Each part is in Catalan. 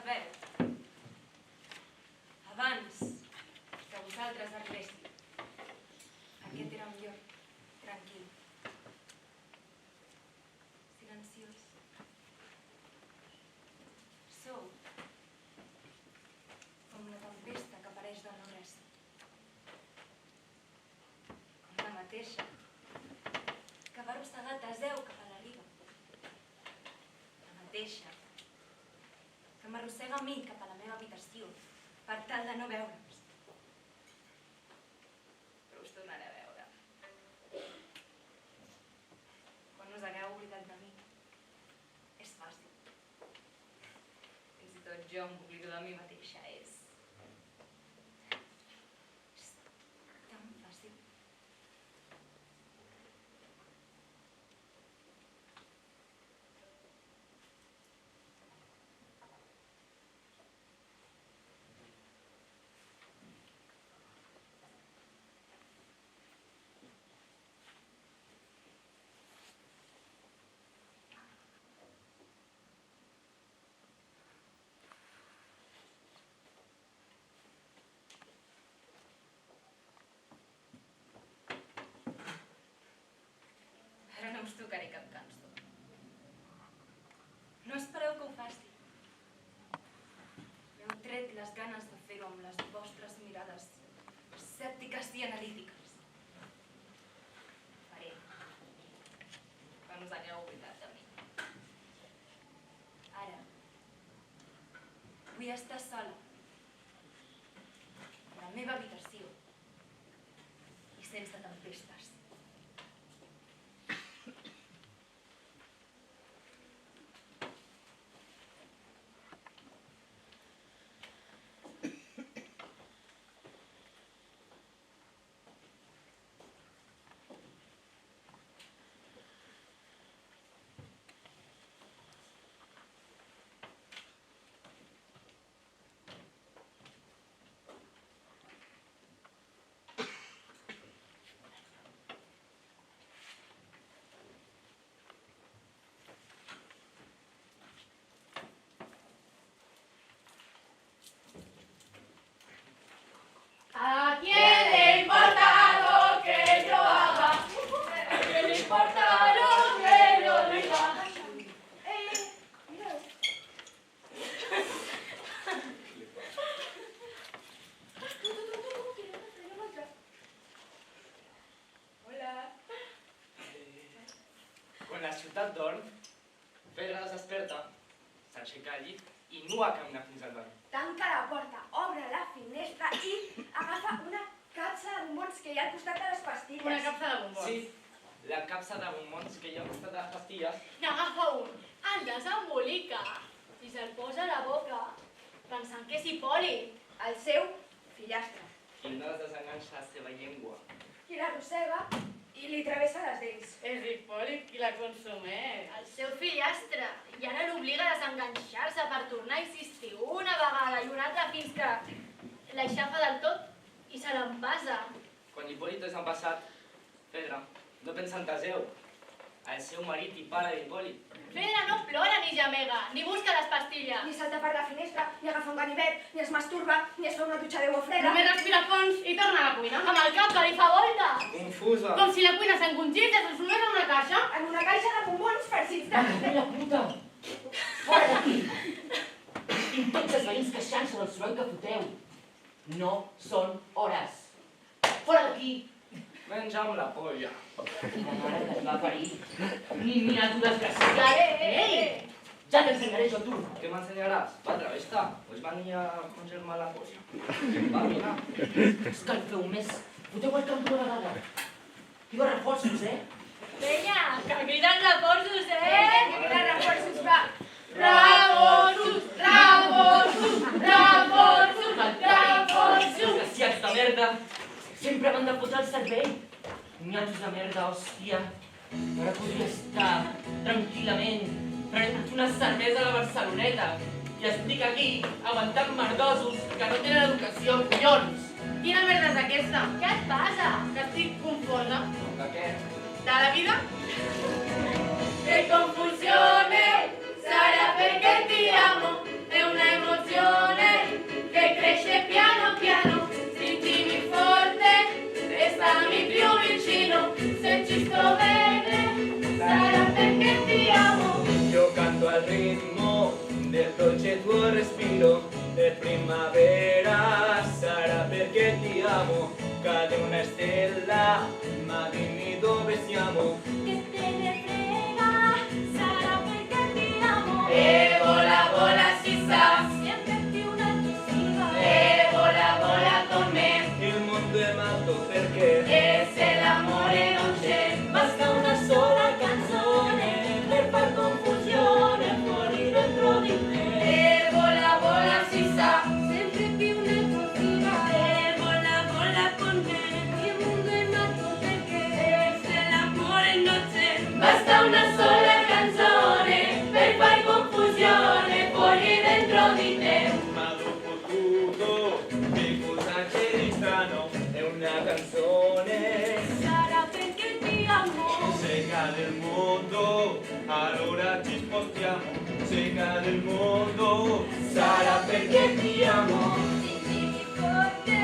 sabeu, abans que vosaltres arribéssiu, aquest era un lloc tranquil, silenciós. Sou com una tempesta que apareix de no res, com la mateixa que va arrossegar Teseu cap a la riba, la mateixa que m'arrossega a mi cap a la meva habitació per tal de no veure'ns. Però us tornaré a veure. Quan us hagueu oblidat de mi, és fàcil. Fins i tot jo em oblido de mi mateixa, és tan fàcil. Ara no us tocaré cap cançó. No espereu que ho faci. M'heu tret les ganes de fer-ho amb les vostres mirades escèptiques i analítiques. Faré quan us hagueu oblidat de mi. Ara vull estar sola a la meva habitació i sense tempestes. ¿A quién le importa lo que yo haga? ¿A quién le importa lo que yo diga? Hola. Quan la ciutat dorm, Fedra es desperta, s'aixeca al llit i nua camina fins al bany. Tanca la porta, obre la finestra i agafa una capsa de bombons que hi ha al costat de les pastilles. Una capsa de bombons. Sí, la capsa de bombons que hi ha al costat de les pastilles. N'agafa un, el desembolica i se'l posa a la boca, pensant que és Hipòlit. El seu fillastre. I no es desenganxa la seva llengua. I l'arrossega i li travessa les dents. És Hipòlit qui la consumeix. El seu fillastre. I ara l'obliga a desenganxar-se per tornar a insistir una vegada i una altra fins que l'aixafa del tot i se l'empasa. Quan Hipòlit és empassat, Fedra no pensa en Teseu, el seu marit i pare d'Hipòlit. Fedra no plora ni gemega, ni busca les pastilles. Ni salta per la finestra, ni agafa un ganivet, ni es masturba, ni es fa una dutxa d'aigua freda. Només respira fons i torna a la cuina. Amb el cap que li fa voltes. Confusa. Com si la cuina s'encongís i es transformés en una caixa. En una caixa de bombons farcits de... Aquella puta! Fora d'aquí! Tinc tots els veïns queixant-se del soroll que foteu. No són hores. Fora d'aquí! Menja'm la polla. I la mare que et va parir. Ni mira tu, desgraciat! Ei! Ja t'ensenyaré jo, tu! Què m'ensenyaràs? Va, travesta. Pues va ni a menjar-me la polla. Va, vine. Escalfeu més. Foteu el camp d'una vegada. Diu reforços, Penya, que criden reforços, Que reforços va. Reforços, reforços, reforços, reforços. Desgraciats de merda! Sempre m'han de fotre el cervell. Nyatos de merda, hòstia. Ara podria estar tranquil·lament prenent una cervesa a la Barceloneta i estic aquí aguantant merdosos que no tenen educació, collons! Quina merda és aquesta? Què et passa? Que estic confosa. De què? ¿De la vida? Que confusione sarà perché ti amo, è una emozione. nuovo respiro de primavera sarà perché ti amo, cade una stella, ma dimmi dove siamo. Che te ne frega, sarà perché ti amo. E vola, vola, si sa, Sempre più elusiva. e vola, vola con me. Il mondo è matto perché E se l'amore non c'è, basta una sola canzone per far confusione fuori dentro di me. E vola, vola, si sa, Sempre più elusiva. e vola con me. Il mondo è matto perché se l'amore non c'è. Basta una sola canzone per far confusione fuori dentro di te. ma dopo tutto che cosa c'è di strano? È una canzone. Sarà perché ti amo. Se cade il mondo, allora ci spostiamo. Se cade il mondo, sarà perché ti amo. Stringimi forte,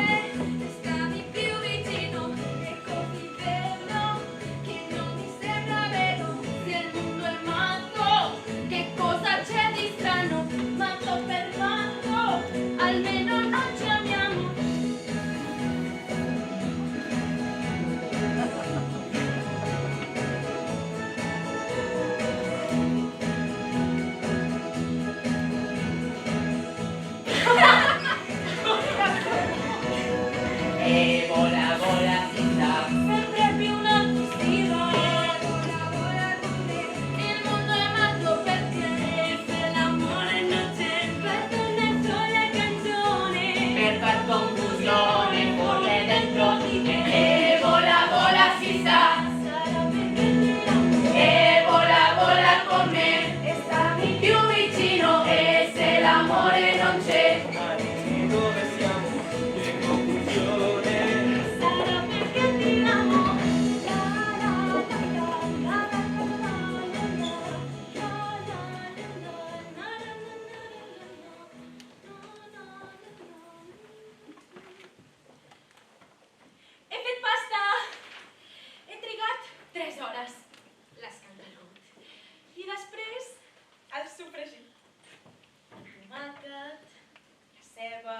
restami più vicino. È così bello che non mi sembra vero. Se il mondo è matto, che cosa c'è di strano? Matto per matto, almeno non ci amiamo. E vola, vola, si sa, Sempre più una positiva. Vola, vola con me. Il mondo è matto perché se l'amore non c'è. Basta una sola canzone. per far confusione fuori dentro di te. E vola, vola, si sa, Sarà perché ti amo. e vola con me. E stammi Più vicino, e se l'amore non c'è, Ma dimmi dove siamo, che confusione. sarà perché ti amo. La la la la la la He fet pasta! He trigat 3 hores. L'escandalot. I després el sofregit. El tomàquet, la ceba,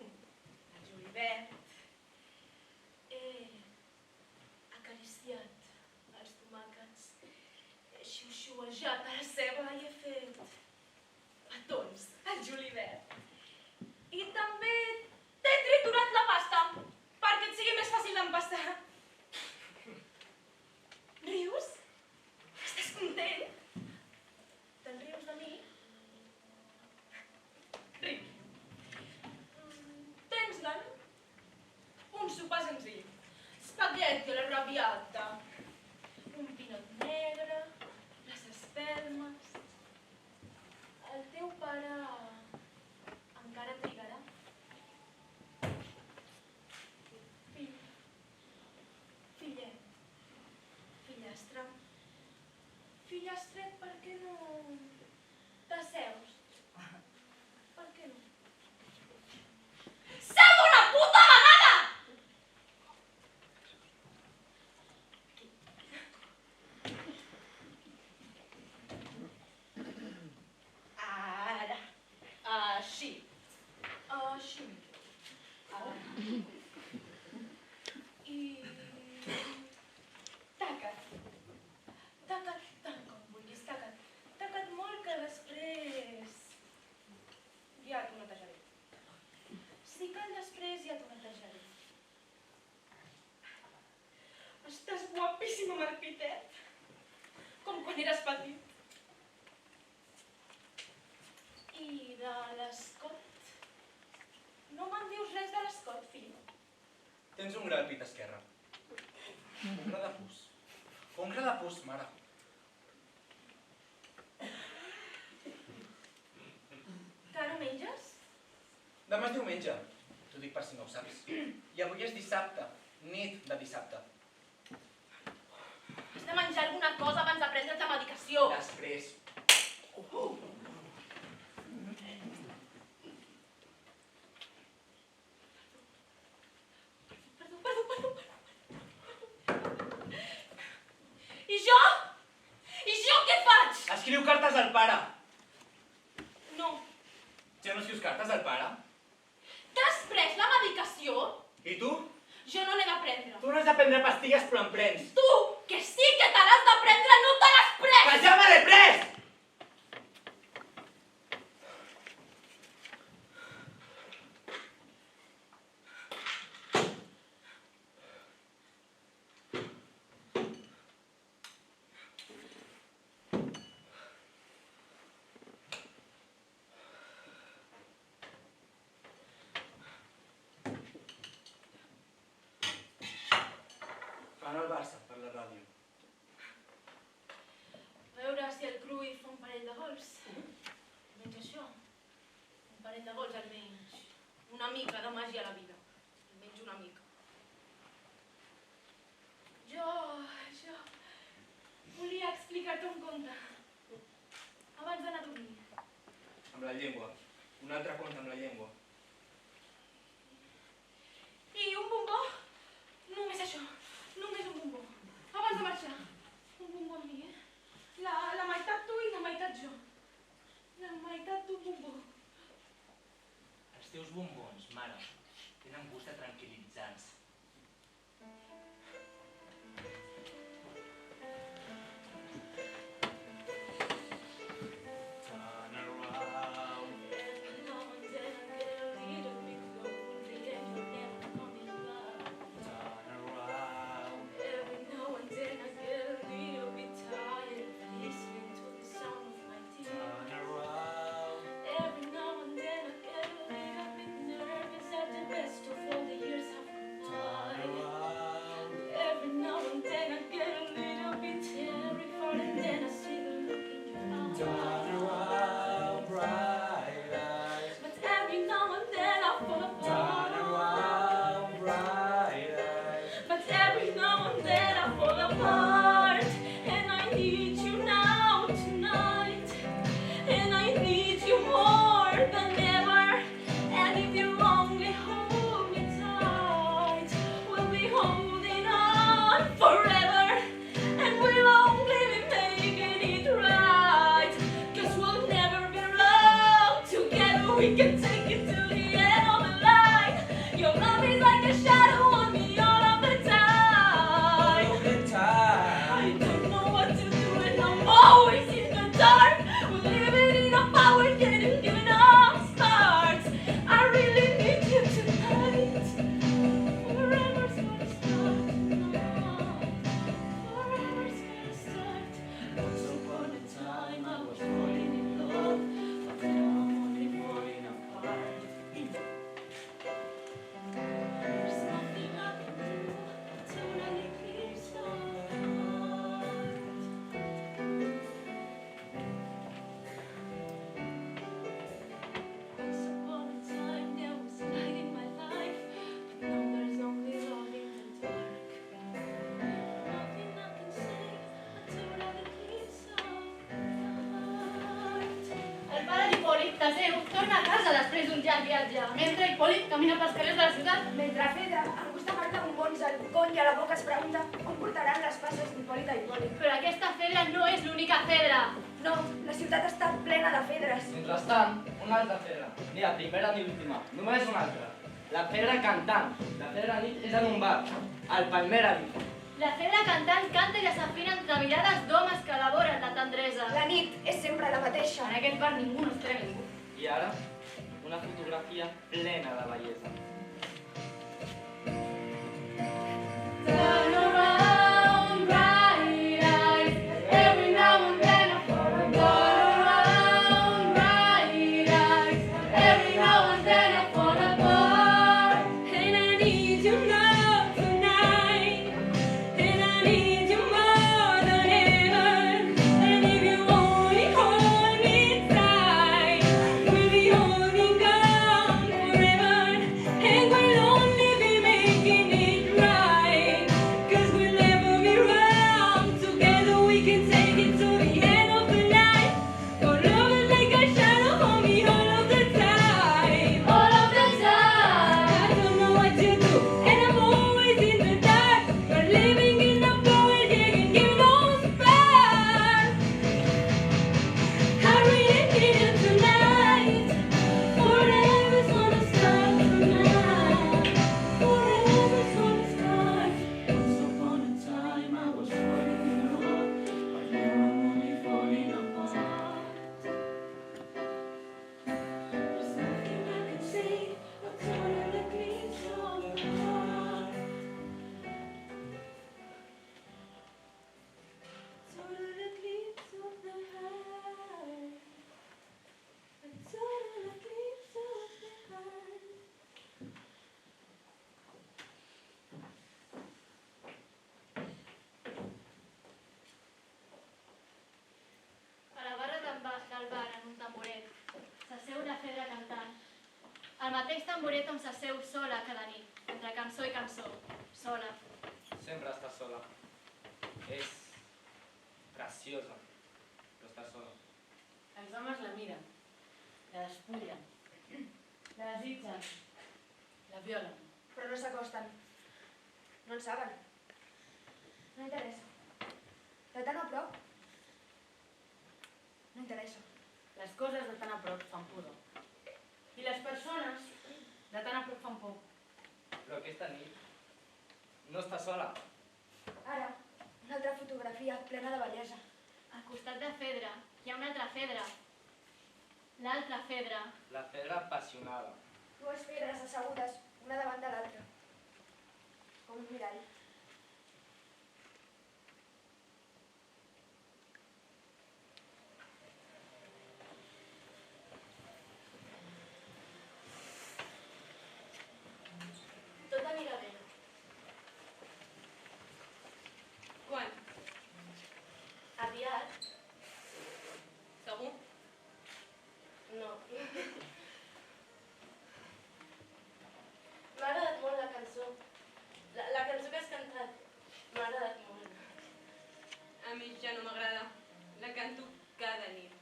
el julivert. He acariciat els tomàquets, he xiuxiuejat a la ceba i he fet petons al julivert. I també t'he triturat la pasta perquè et sigui més fàcil d'empastar. Rius? Estàs content? Te'n rius de mi? Riu. Tens gana? Un sopar senzill. Spaghetti alla arrabbiata. Un pinot negre, les espelmes. El teu pare encara trigarà. Fillet, fillastre. Fillastret, per què no t'asseus? Per què no? Seu una puta vegada! Ara. Així. Així. Ara. I... taca't. Taca't tant com vulguis, taca't. Taca't molt que després... ja t'ho netejaré. Si cal després ja t'ho netejaré. Estàs guapíssima, Marpitet. Com quan eres petit. I de l'escot? No me'n dius res de l'escot, fill? Tens un gra al pit esquerre. Un gra de pus. Un gra de pus, mare. Que no menges? Demà és diumenge. T'ho dic per si no ho saps. I avui és dissabte. Nit de dissabte. Has de menjar alguna cosa abans de prendre't la medicació. Després. Perdó. I jo? I jo què faig? Escriu cartes al pare. No. Agafes el pare? T'has pres la medicació? I tu? Jo no n'he de prendre. Tu no has de prendre pastilles però en prens. Tu, que sí que te l'has de prendre, no te l'has pres! Que ja me l'he pres! Fan el Barça per la ràdio. A veure si el Cruyff fa un parell de gols. Almenys això. Un parell de gols, almenys. Una mica de màgia a la vida. Almenys una mica. Jo volia explicar-te un conte. Abans d'anar a dormir. Amb la llengua. Un altre conte amb la llengua. I un bombó. Només això. Només un bombó. Abans de marxar. Un bombó amb mi, La meitat tu i la meitat jo. La meitat d'un bombó. Els teus bombons, mare, tenen gust de tranquil·litzants. We can take it to the end of the line. Your love is like a shadow on me all of the time. I don't know what to do and I'm always in the dark. We're living in a power getting given up start. I really need you tonight. Forever's gonna start tonight. Forever's gonna start. Once upon a time I was falling in love, but now I'm only falling apart. There's nothing I can do to really keep Once upon a time there was light in my life, but now there's only love in the dark. Nothing I can say to really keep El pare d'Hipòlit, Teseu, torna a casa després d'un llarg viatge, mentre Hipòlit camina pels carrers de la ciutat. Mentre Fedra, amb gust de marca bombons al cony i a la boca es pregunta on portaran les passes d'Hipòlit a Hipòlit. Però aquesta Fedra no és l'única Fedra. No, la ciutat està plena de Fedres. Mentrestant, una altra Fedra. Ni la primera ni l'última, només una altra. La Fedra cantant. La Fedra nit és en un bar, al Palmera nit. La Fedra cantant canta i desafina entre mirades d'homes que elaboren la tendresa. La nit és sempre la mateixa. En aquest bar ningú no es treu ningú. I ara, una fotografia plena de bellesa. Turn around, bright eyes. Every now and then I fall apart. Turn around, bright eyes. Every now and then I fall apart. And I need your love tonight. And I need you more than ever. And if you only hold me tight, we'll be holding on forever. And El mateix tamboret on s'asseu sola cada nit, entre cançó i cançó, sola. Sempre està sola. És preciosa, però està sola. Els homes la miren, la despullen, la desitgen, la violen. Però no s'acosten. No en saben. No interessa. De tant a prop. No interessa. Les coses de tan a prop fan pudor. I les persones de tan a prop fan por. Però aquesta nit no està sola. Ara, una altra fotografia plena de bellesa. Al costat de Fedra hi ha una altra Fedra. L'altra Fedra. La Fedra apassionada. Dues pedres assegudes, una davant de l'altra. Com un mirall. Tot anirà bé. Quan? Aviat? Segur? No. M'ha agradat molt la cançó. La cançó que has cantat. M'ha agradat molt. A mi ja no m'agrada. La canto cada nit.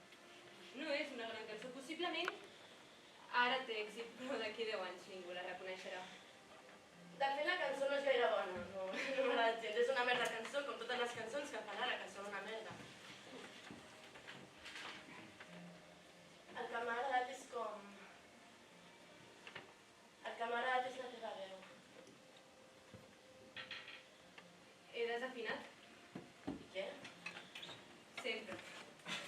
No és una gran cançó. Possiblement ara té èxit, però d'aquí 10 anys ningú la reconeixerà. De fet, la cançó no és gaire bona. No m'ha agradat gens. És una merda cançó, com totes les cançons que fan ara, que són una merda. El que m'ha agradat és com... El que m'ha agradat és la teva veu. He desafinat? I què? Sempre.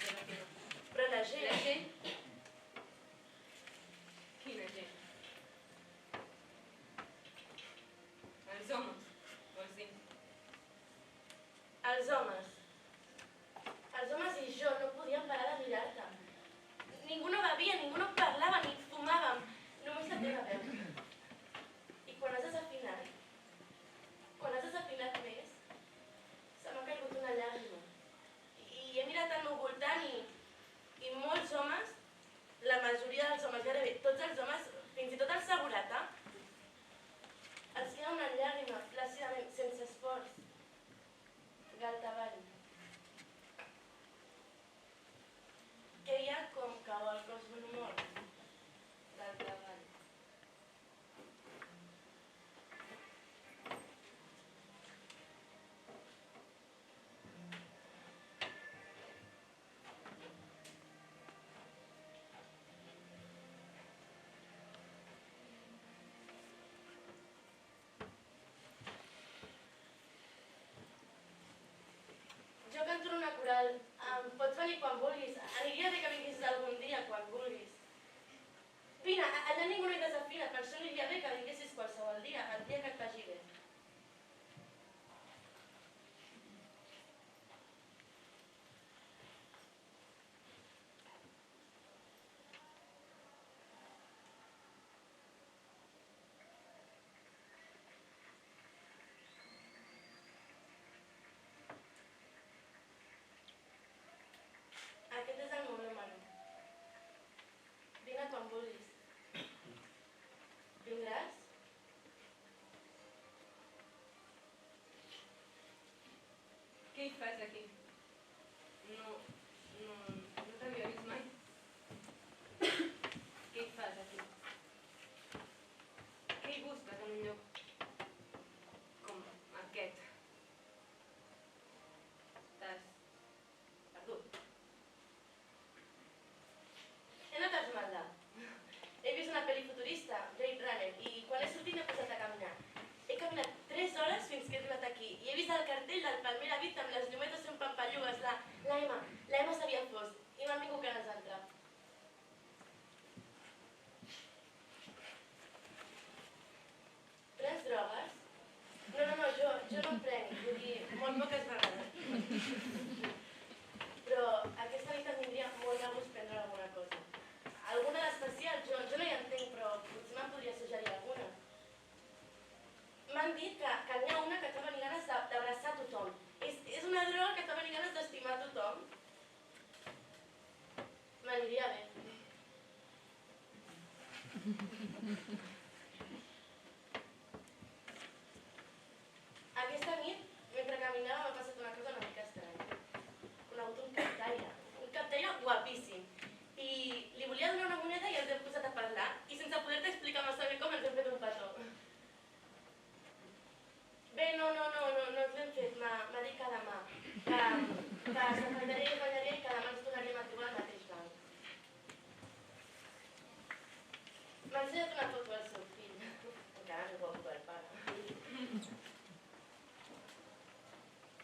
Desafino. Però la La gent... gent? Quina gent? Els homes, vols dir? Els homes. Els homes i jo no podíem parar de mirar-te. Ningú no bevia, ningú no parlava, ni fumàvem. Només la teva veu. I quan has desafinat més, se m'ha caigut una llàgrima. I he mirat al meu voltant i molts homes, la majoria dels homes, gairebé tots els homes, fins i tot el segurata, els queda una llàgrima, plàcidament, sense esforç. Galta avall. Que hi ha com cau el cos d'un mort. Galta avall. Jo canto en una coral. Pots venir quan vulguis. Aniria bé que vinguessis algun dia, quan vulguis. Vine, allà ningú no hi desafina, per això aniria bé que vinguessis qualsevol dia, el dia que et vagi bé. Aquest és el meu número. Vine quan vulguis. Vindràs? Què hi fas aquí? No t'havia vist mai. Què hi fas aquí? Què hi busques en un lloc com aquest? T'has perdut. He anat a esmaltar. Aquesta nit, mentre caminava, m'ha passat una cosa una mica estranya. He conegut un captaire guapíssim. I li volia donar una moneda i ens hem posat a parlar i sense poder-te explicar massa bé com ens hem fet un petó. Bé, no ens l'hem fet, m'ha dit que demà. Que s'enfrontaré i guanyaré i que demà ens tornaríem a trobar al mateix banc. M'ha ensenyat una foto del seu fill. Encara no guapo el pare.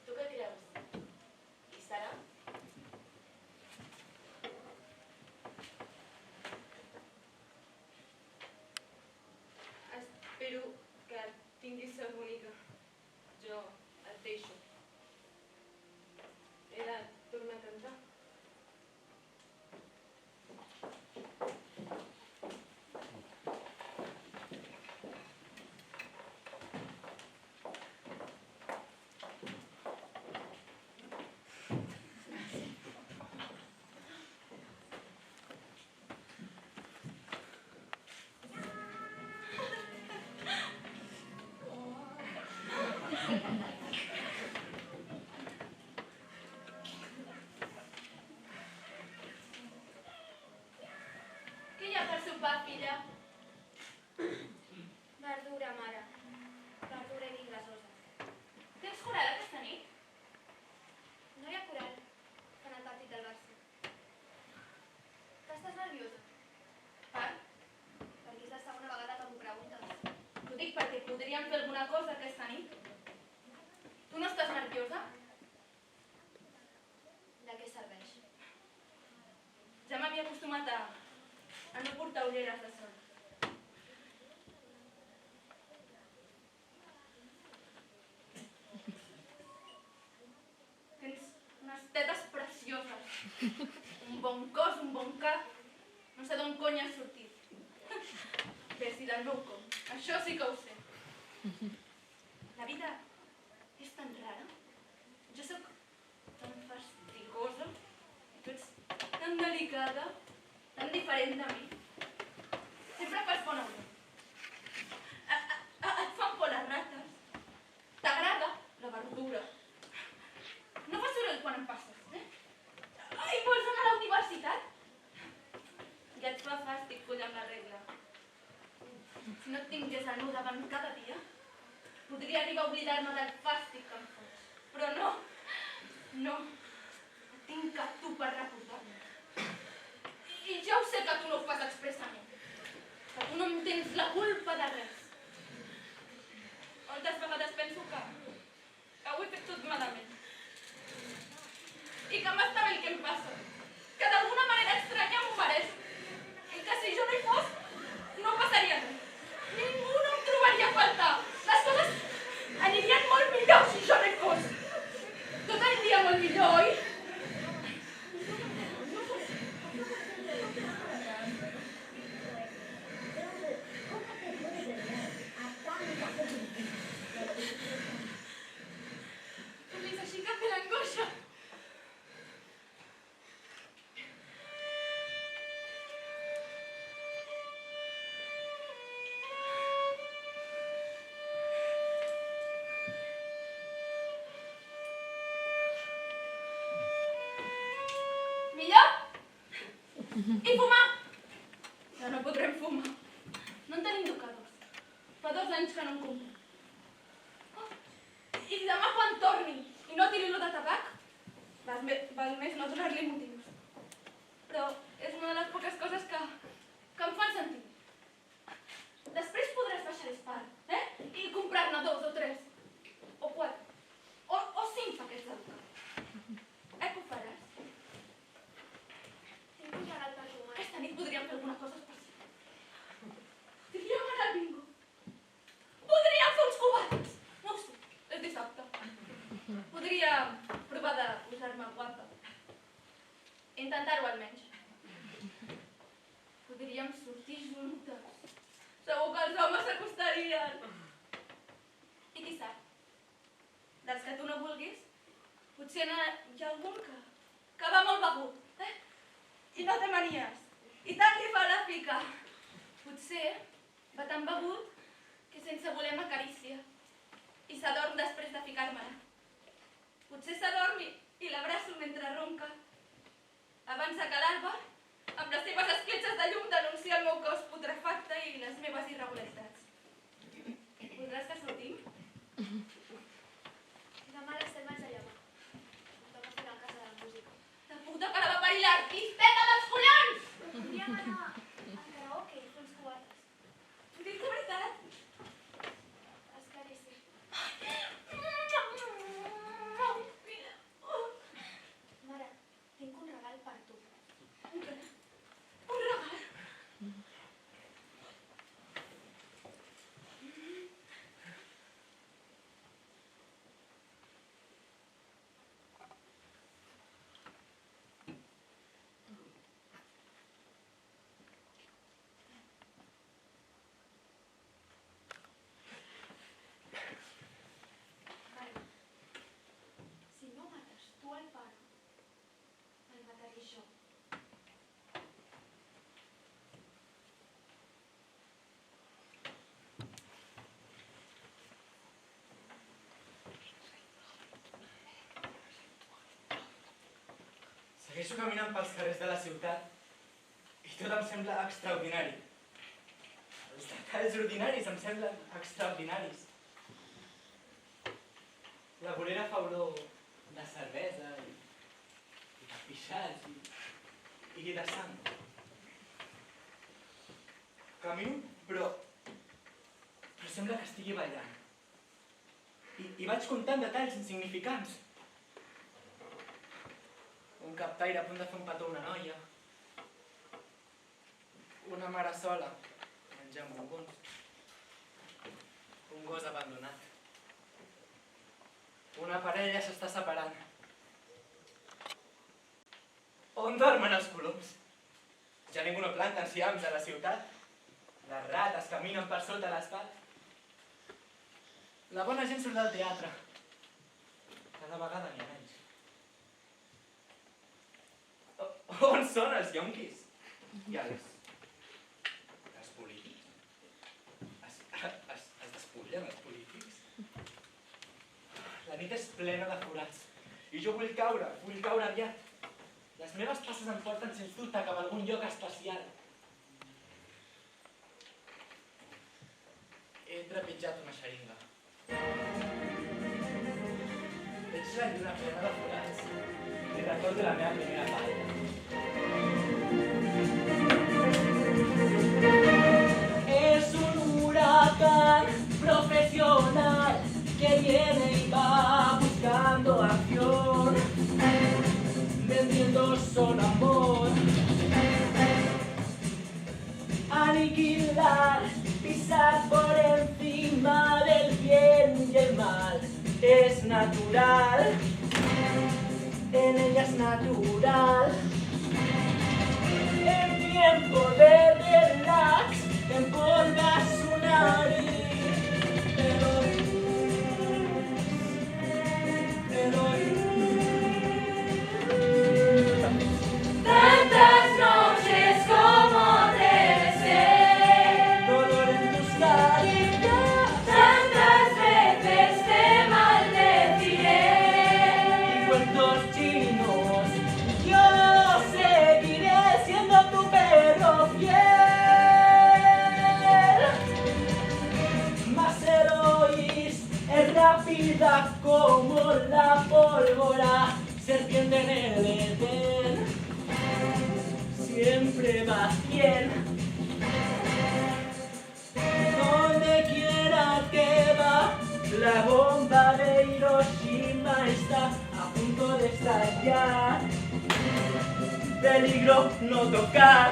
Tu què creus? Qui serà? Espero que tinguis sort bonica. Jo et deixo. He de tornar a cantar. Què hi ha per sopar, filla? Verdura, mare. Verdura i grasosa. Tens coral aquesta nit? No hi ha coral en el partit del Barça. Que estàs nerviosa? Per? Perquè és la segona vegada que m'ho preguntes. T'ho dic perquè podríem fer alguna cosa aquesta nit. Tu no estàs nerviosa? De què serveix? Ja m'havia acostumat a no portar ulleres de sol. Tens unes tetes precioses. Un bon cos, un bon cap. No sé d'on cony has sortit. Bé, si del meu com. Això sí que ho sé. La vida és tan rara. Jo sóc tan fastigosa. Tu ets tan delicada, tan diferent de mi. Sempre fas bona olor. Et fan por les rates. T'agrada la verdura. No fa soroll quan em passes, I vols anar a la universitat? Ja et fa fàstic follar amb la regla. Si no et tingués el meu davant cada dia, podria arribar a oblidar-me del fàstic que em fots. Però no, no. Et tinc a tu per recordar-me. I ja ho sé que tu no ho fas expressament. Que tu no em tens la culpa de res. Moltes vegades penso que ho he fet tot malament. I que m'està bé el que em passa. Que d'alguna manera estranya m'ho mereixo. I que si jo no hi fos, no passaria res. Ningú no em trobaria a faltar. Les coses anirien molt millor si jo no hi fos. Tot aniria molt millor, oi? Li s'aixeca per l'angoixa. Millor? I fumar? Ja no podrem fumar. No en tenim educadors. Fa 2 anys que no en compro. I demà quan torni i no tiri-lo de tabac, val més no donar-li motius. Però és una de les poques coses que em fan sentir. Després podràs baixar l'espart, I comprar-ne 2 o 3. O 4. O 5 paquets d'educat. Que ho faràs? Tinc un regal per tu, mare. Aquesta nit podríem fer alguna cosa especial. Podríem anar al bingo. Podríem fer uns cubats. No ho sé, és dissabte. Podríem provar de posar-me guapa. Intentar-ho almenys. Podríem sortir juntes. Segur que els homes s'acostarien. I qui sap? Dels que tu no vulguis, potser hi ha algun que va molt begut, I no té manies. I tant li fa la pica. Potser Potser va tan begut que sense voler m'acaricia i s'adorm després de ficar-me-la. Potser s'adorm i l'abraço mentre ronca. Abans que l'alba, amb les seves escletxes de llum, denuncia el meu cos putrefacte i les meves irregularitats. Voldràs que sortim? Demà a les 7 vaig a llevar. Em toca fer la casa de la música. La puta que la va parir l'artisteta dels collons! Podríem anar al karaoke i fer uns cubates. Ho dius de veritat? És claríssim. Mare, tinc un regal per tu. Un regal? Mare, si no mates tu el pare, el mataré jo. Segueixo caminant pels carrers de la ciutat i tot em sembla extraordinari. Els detalls ordinaris em semblen extraordinaris. La vorera fa olor de cervesa i de pixats i de sang. Camino, però sembla que estigui ballant. I vaig comptant detalls insignificants. Un captaire a punt de fer un petó a una noia. Una mare sola, menjant bombons. Un gos abandonat. Una parella s'està separant. On dormen els coloms? Ja ningú no planta enciams a la ciutat. Les rates caminen per sota l'asfalt. La bona gent surt del teatre. Cada vegada n'hi ha menys. On són els yonquis? I els polítics? Es despullen els polítics? La nit és plena de forats. I jo vull caure aviat. Les meves passes em porten sens dubte cap a algun lloc especial. He trepitjat una xeringa. Veig la lluna plena de forats. I recordo la meva primera paella. Es un huracán profesional que viene y va buscando acción, vendiendo solo amor. Aniquilar, pisar por encima del bien y el mal es natural, en ella es natural. En tiempo de relax, empolva su nariz. Tantas noches como te besé, Dolor en tus caricias, tantas veces te maldeciré. y cuentos chinos, yo seguiré siendo tu perro fiel. Mas Eloís es rápida como la pólvora, serpiente en el Edén, siempre va bien. Donde quiera que va, la bomba de Hiroshima está a punto de estallar. Peligro no tocar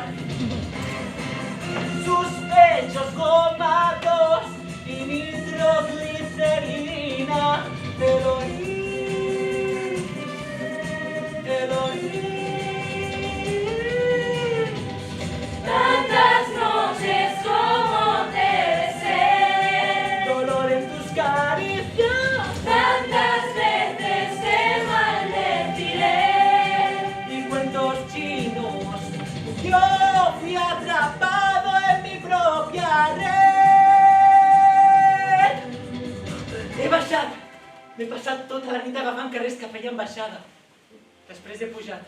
sus pechos gomados y nitroglicerina. Eloís, Eloís. Tantas noches como te besé, Dolor en tus caricias, tantas veces te maldeciré. y cuentos chinos. Yo fui atrapado en mi propia M'he passat tota la nit agafant carrers que feien baixada. Després he pujat.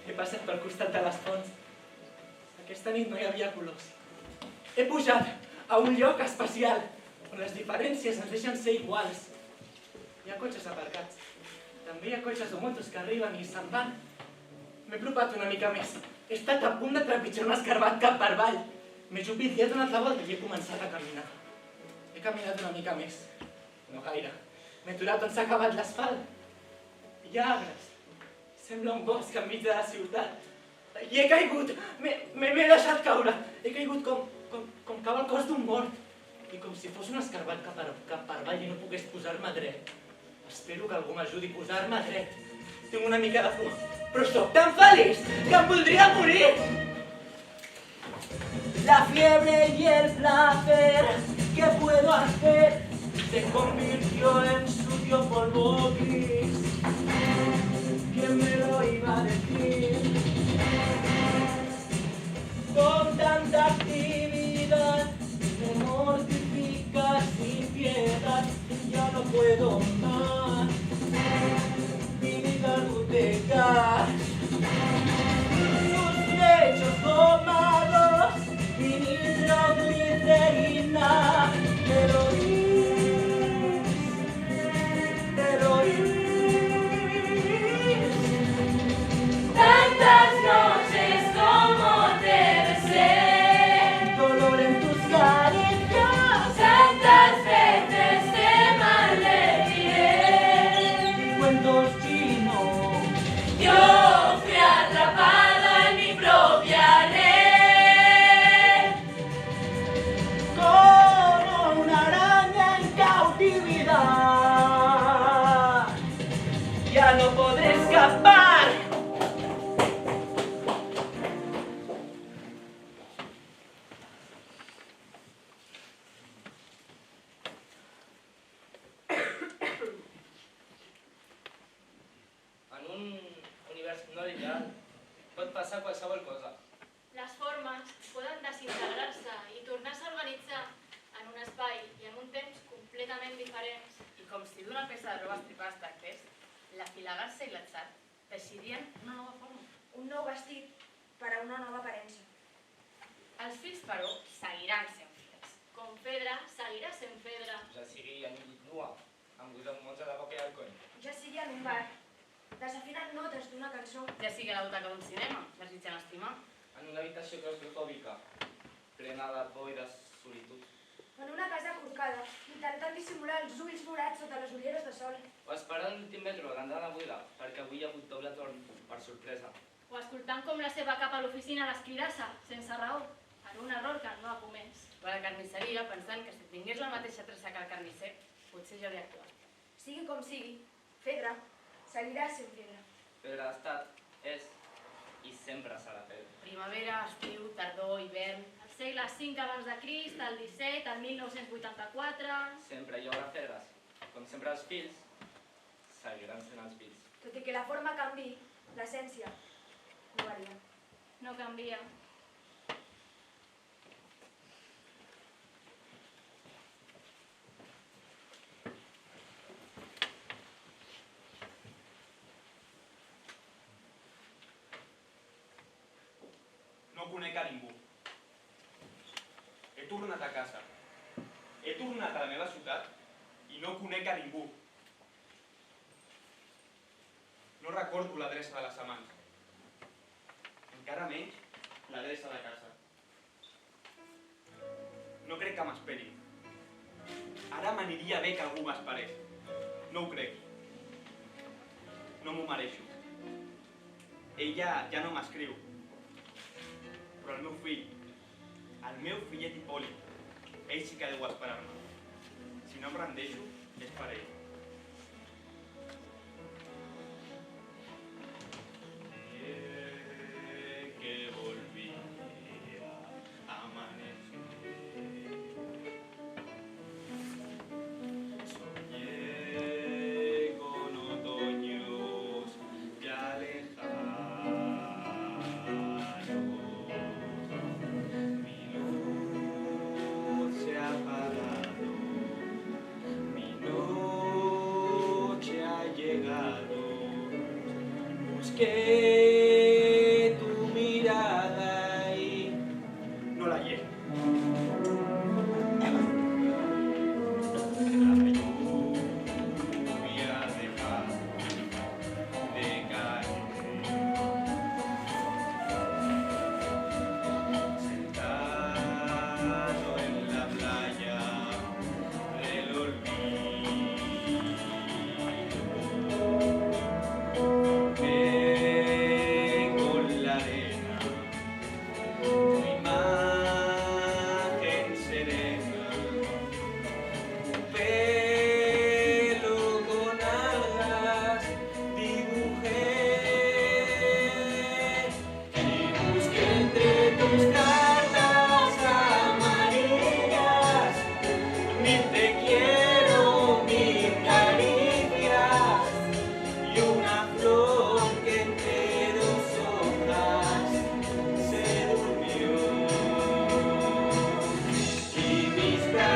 He passat pel costat de les fonts. Aquesta nit no hi havia colors. He pujat a un lloc especial on les diferències ens deixen ser iguals. Hi ha cotxes aparcats. També hi ha cotxes o motos que arriben i se'n van. M'he apropat una mica més. He estat a punt de trepitjar un escarbat cap per avall. M'he jupit i he donat la volta i he començat a caminar. He caminat una mica més. No gaire. M'he aturat on s'ha acabat l'asfalt. Hi ha arbres. Sembla un bosc enmig de la ciutat. I he caigut. M'he deixat caure. He caigut com cau el cos d'un mort. I com si fos un escarbat cap per avall i no pogués posar-me dret. Espero que algú m'ajudi a posar-me dret. Tinc una mica de fum, però sóc tan feliç que em voldria morir. La fiebre y el placer, ¿qué puedo hacer? Se convirtió en sucio polvo gris. ¿Quién me lo iba a decir? Con tanta actividad me mortifica sin piedad. Ya no puedo más. De gas, sus lechos tomados, mi nitroglicerina, Tantas noches como debe ser, dolor en tus caricias, tantas veces te maldiriré. cuentos chinos. Yo fui atrapada en mi propia red. Como una araña en cautividad. Ya no podré escapar. En un univers no lineal pot passar qualsevol cosa. Les formes poden desintegrar-se i tornar-se a organitzar en un espai i en un temps completament diferents. I com si d'una peça de roba estripada es tractés, la filagarsa i l'atzar teixirien una nova forma. Un nou vestit per a una nova aparença. Els fils, però, seguiran sent fils. Com Fedra seguirà sent Fedra. Ja sigui en un llit nua, amb buit amb mots a la boca i al coll. Ja sigui en un bar, desafinant notes d'una cançó. Ja sigui a la butaca d'un cinema, desitjant estimar. En una habitació claustrofòbica, plena de por i de solitud. En una casa corcada, intentant dissimular els ulls morats sota les ulleres de sol. O esperant l'últim metro a l'andana buida, perquè avui hi ha hagut doble torn per sorpresa. O escoltant com la seva capa a l'oficina l'escridassa, sense raó, per un error que no ha comès. O a la carnisseria, pensant que si tingués la mateixa pressa que el carnisser, potser ja hauria actuat. Sigui com sigui, Fedra seguirà sent Fedra. Però ha estat, és i sempre serà Pedra. Primavera, estiu, tardor, hivern... Al segle V abans de Crist, el XVII, el 1984... Sempre hi haurà Pedres. Com sempre els fills seguiran sent els fills. Tot i que la forma canvi, l'essència no varia. No canvia. No conec a ningú. He tornat a casa. He tornat a la meva ciutat i no conec a ningú. No recordo l'adreça de les amants. Encara menys l'adreça de casa. No crec que m'esperi. Ara m'aniria bé que algú m'esperés. No ho crec. No m'ho mereixo. Ella ja no m'escriu. Però el meu fillet Hipòlit, ell sí que deu esperar-me. Si no em rendeixo, és per ell. Que volvía a amanecer. Soñé con otoños ya lejanos. Mi luz se ha apagado, mi noche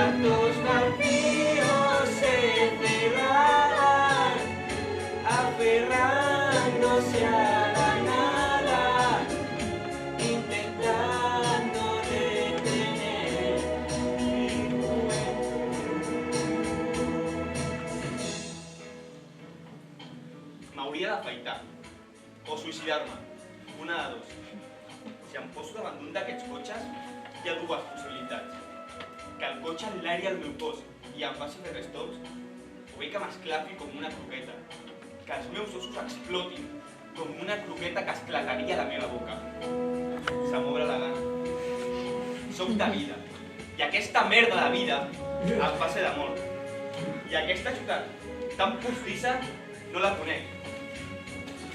brazos vacíos se cerraban, aferrándose a la nada, intentando detener mi juventud. M'hauria d'afaitar o suïcidar-me, una de dos. Si em poso davant d'un d'aquests cotxes, hi ha dues possibilitats. Que el cotxe enlairi el meu cos i em faci fer restops, o bé que m'esclafi com una croqueta. Que els meus ossos explotin com una croqueta que esclataria a la meva boca. Se m'obre la gana. Soc de vida, i aquesta merda de vida em fa ser de mort. I aquesta ciutat tan postissa no la conec.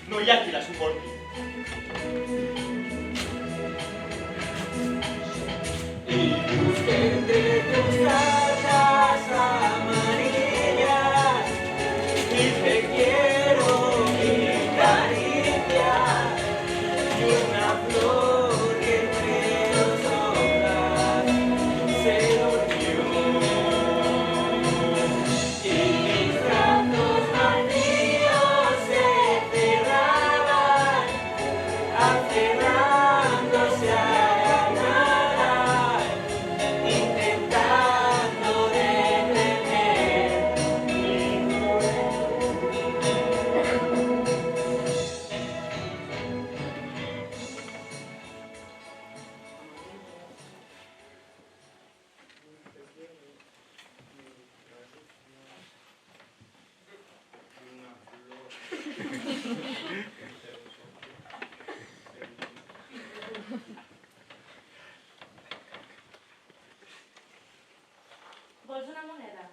No hi ha qui la suporti. Y busqué entre tus cartas amarillas y te quiero mi caricia y una flor que entre dos hojas se durmió y mis brazos vacíos se cerraban aferrándose a la nada, intentando detener mi Vols una moneda?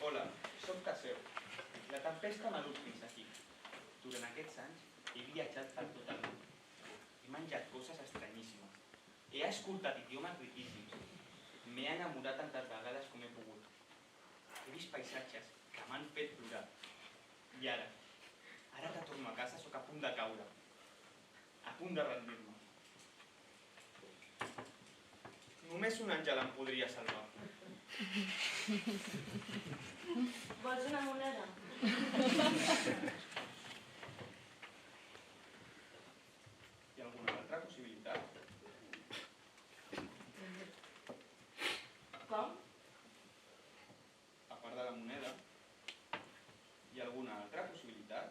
Hola, soc Caseu. La tempesta m'ha dut fins aquí. Durant aquests anys he viatjat per tot el món. He menjat coses estranyíssimes. He escoltat idiomes riquíssims. M'he enamorat tantes vegades com he pogut. He vist paisatges que m'han fet plorar. I ara que torno a casa, sóc a punt de caure. A punt de rendir-me. Només un àngel em podria salvar. Vols una moneda? Hi ha alguna altra possibilitat? Com? A part de la moneda, hi ha alguna altra possibilitat?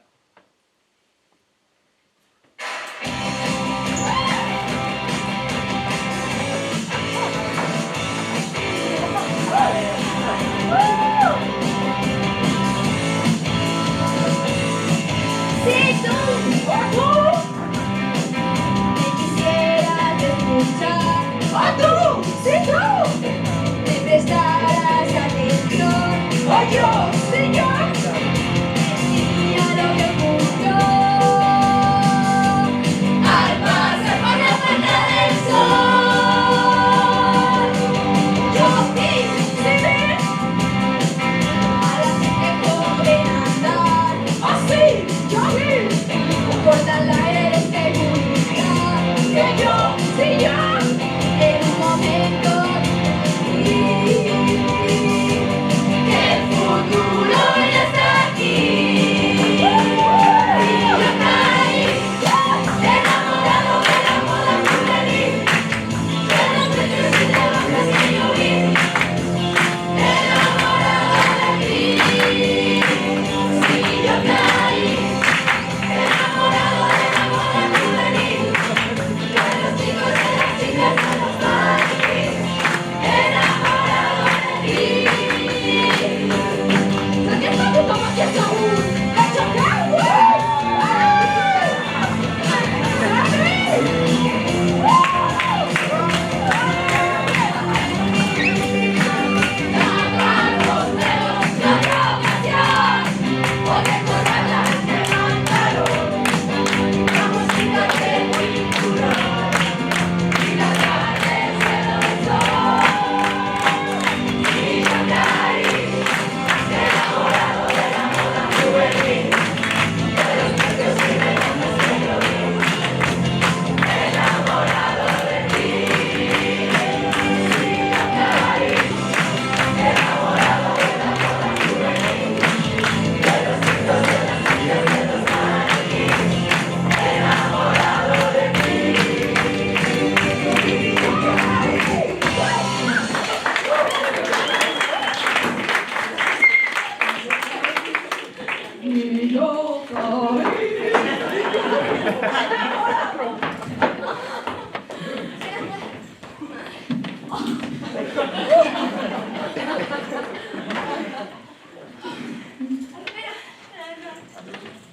Espera, no.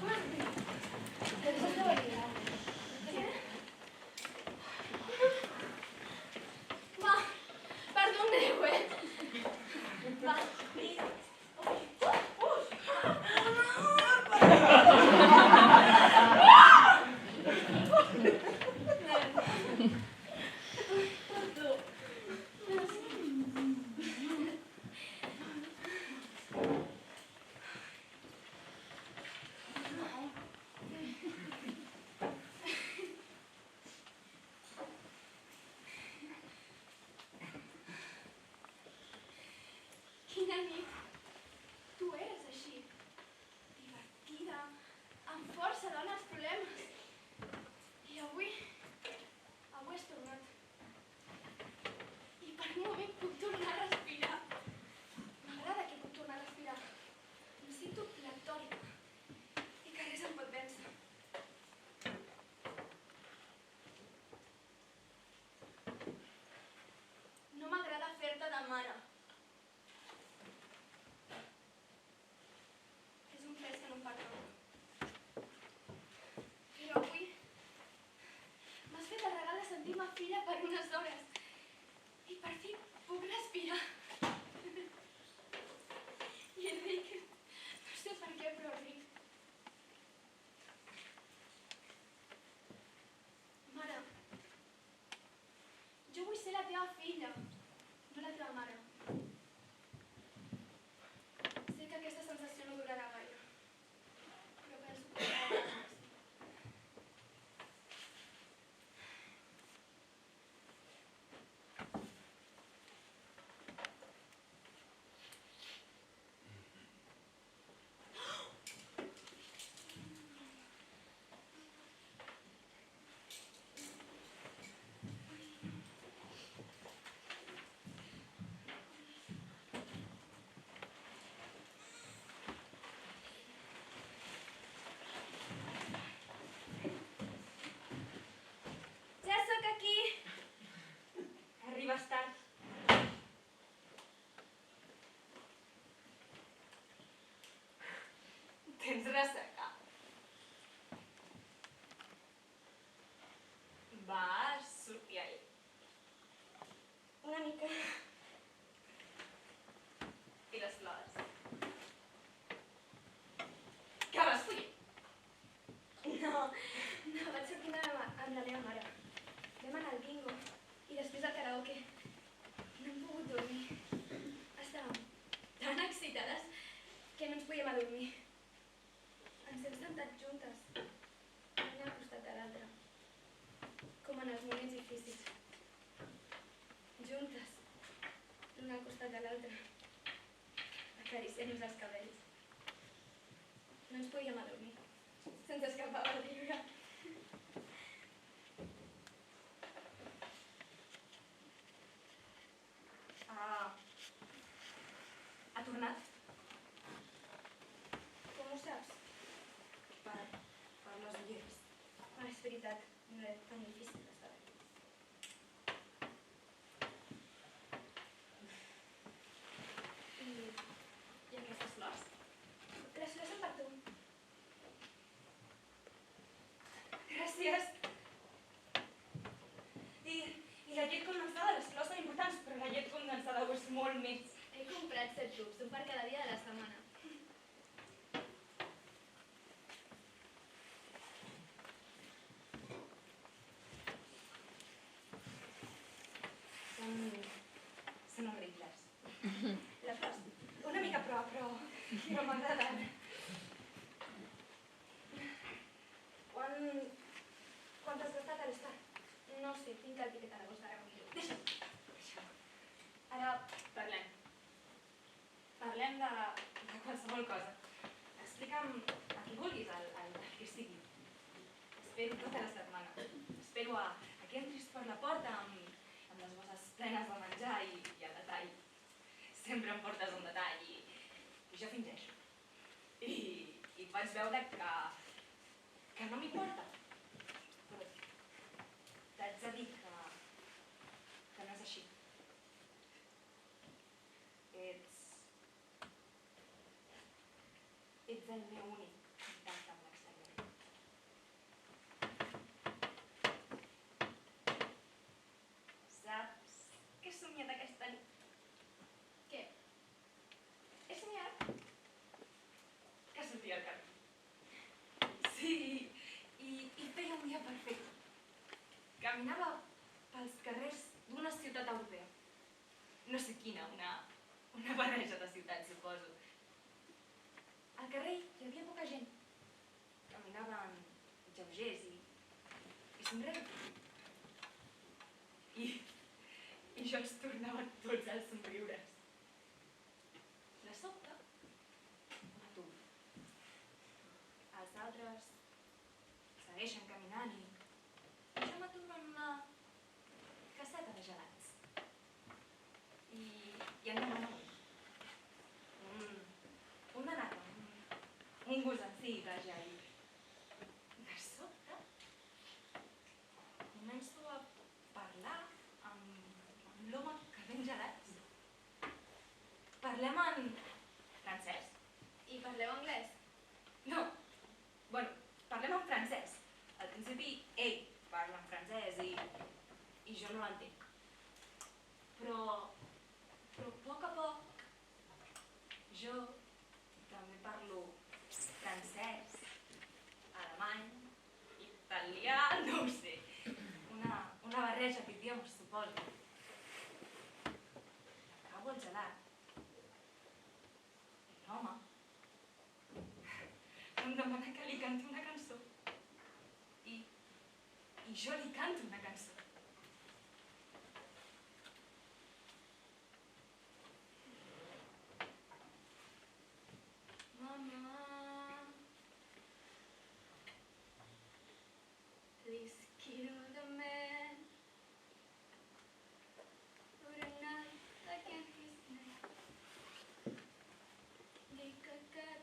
¿Cómo es? Eso es verdad. Va, perdoneu, Va, quina nit. Tu eres així, divertida, amb força davant els problemes. I avui has tornat. I per un moment puc tornar a respirar. M'agrada que puc tornar a respirar. Em sento platònica i que res em pot vèncer. No m'agrada fer-te de mare. És un pes que no em perdono. Però avui m'has fet el regal de sentir-me filla per unes hores. I per fi puc respirar. I ric. No sé per què, però ric. Mare, jo vull ser la teva filla, no la teva mare. Sé que aquesta sensació no durarà gaire, però penso que durarà més. Ja sóc aquí. Arribes tard. Tens ressaca. Vas sortir ahir. Una mica. I les flors? Que vas collir? No, vaig sortir amb la meva mare. Vam anar al bingo i després al karaoke. No hem pogut dormir. Estàvem tan excitades que no ens podíem adormir. Ens hem sentat juntes, una al costat de l'altra, com en els moments difícils. Juntes, l'una al costat de l'altra, acariciant-nos els cabells. No ens podíem adormir. Se'ns escapava el riure. Ha tornat? Com ho saps? Per les ulleres. És veritat, no era tan difícil de saber. I aquestes flors? Les flors són per tu. Gràcies. I la llet condensada, les flors són importants, però la llet condensada ho és molt més. He comprat 7 tubs, un per cada dia de la setmana. Són horribles. Les flors, una mica però m'agraden. Quan t'has gastat a l'estat? No sé, tinc el tiquet a la bossa, ara millor. Deixa'm. Ara parlem. Parlem de qualsevol cosa. Explica'm a qui vulguis, el que sigui. Espero tota la setmana. Espero a que entris per la porta amb les bosses plenes de menjar i el detall. Sempre em portes un detall i jo fingeixo. I et vaig veure que no m'importa. Però t'haig de dir que no és així. el meu únic contacte amb l'exterior. Saps què he somiat aquesta nit? Què? He somiat que sortia al carrer. Sí, i feia un dia perfecte. Caminava pels carrers d'una ciutat europea. No sé quina, una barreja de ciutats, suposo. Al carrer hi havia poca gent. Caminaven lleugers i somreien. I jo els tornava tots els somriures. De sobte, m'aturo. Els altres segueixen caminant i jo m'aturo en una caseta de gelats. I en demano un de nata, un gosací de gel. De sobte, començo a parlar amb l'home que ven gelats. Parlem en francès. I parleu anglès? No, bueno, parlem en francès. Al principi ell parla en francès i jo no l'entenc. Però a poc jo també parlo francès, alemany, italià, no ho sé. Una barreja d'idiomes, suposo. Acabo el gelat. I l'home em demana que li canti una cançó. I jo li canto una cançó. Mama, please kill the man for a night like his name. Make a cut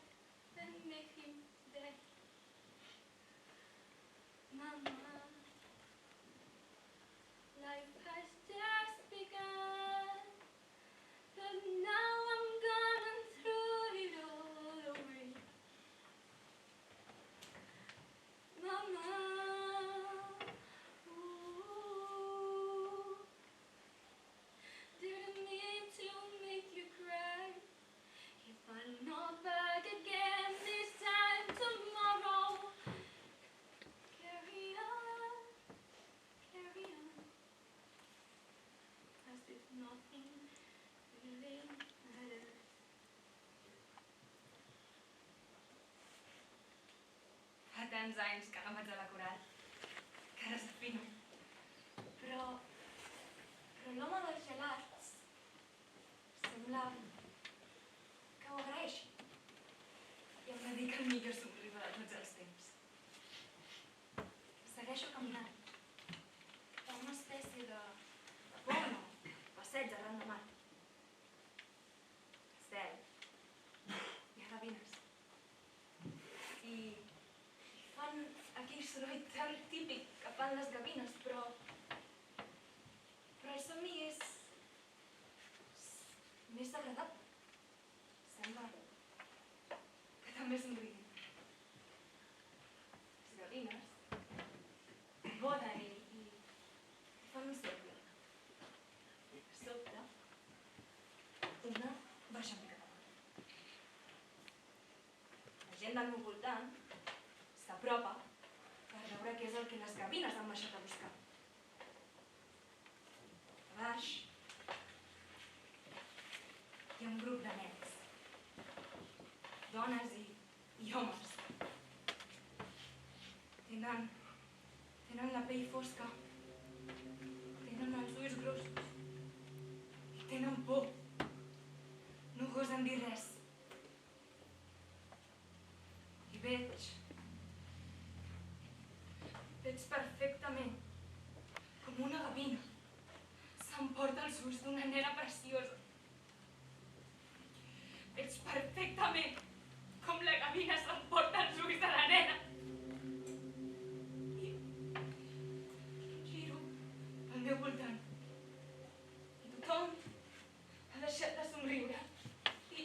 and make him dead. Mama, life has just begun, but now I'm gonna throw it all away. Mama, ooh, didn't mean to make you cry. If I'm not back again this time tomorrow, carry on, as if nothing really matters. Fa tants anys que no vaig a la coral, que ara s'afino. Però l'home dels gelats sembla que ho agraeixi i em dedica el millor somriure de tots els temps. Segueixo caminant per una espècie de pont o passeig arran de mar. Cel, hi ha gavines. I fan aquell soroll tan típic que fan les gavines, però el somni és més agradable. Sembla que també somriguin. Les gavines volen i fan un cercle. De sobte, una baixa una mica. La gent del meu voltant s'apropa per veure què és el que les gavines han baixat a buscar. A baix hi ha un grup de nens, dones i homes. Tenen la pell fosca, tenen els ulls grossos i tenen por. No gosen dir res. I veig perfectament com una gavina s'emporta els ulls d'una nena preciosa. Veig perfectament com la gavina s'emporta els ulls de la nena. I giro al meu voltant. I tothom ha deixat de somriure. I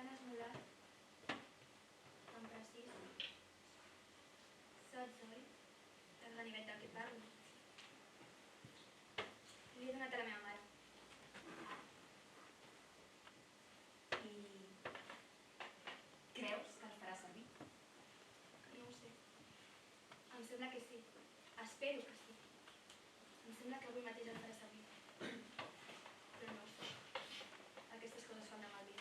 tan esmolat, tan precís. Saps, oi? El ganivet del que parlo. Li he donat a la meva mare. I creus que el farà servir? No ho sé. Em sembla que sí. Espero que sí. Em sembla que avui mateix el farà servir. Però no ho sé. Aquestes coses fan de mal dir.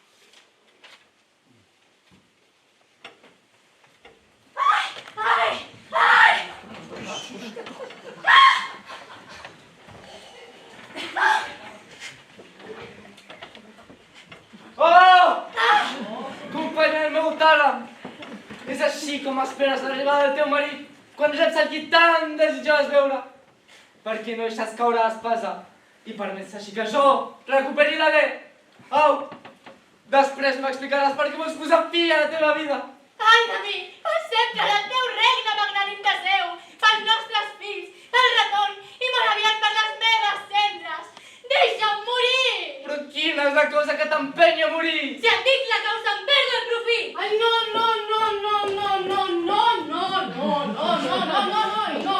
Oh! Companya del meu talent! És així com esperes l'arribada del teu marit quan reps el qui tant desitjaves veure. Per què no deixes caure l'espasa i permets així que jo recuperi l'alè? Au! Després m'explicaràs per què vols posar fi a la teva vida. Ai de mi, accepta el teu regne magnanim de Déu, pels nostres fills, pel retorn i molt aviat per les meves cendres. Deixa'm morir! Però quina és la cosa que t'empenya a morir? Si em dic la causa em perdo el profit! Ai, no, no, no, no, no, no, no, no, no, no, no, no, no, no.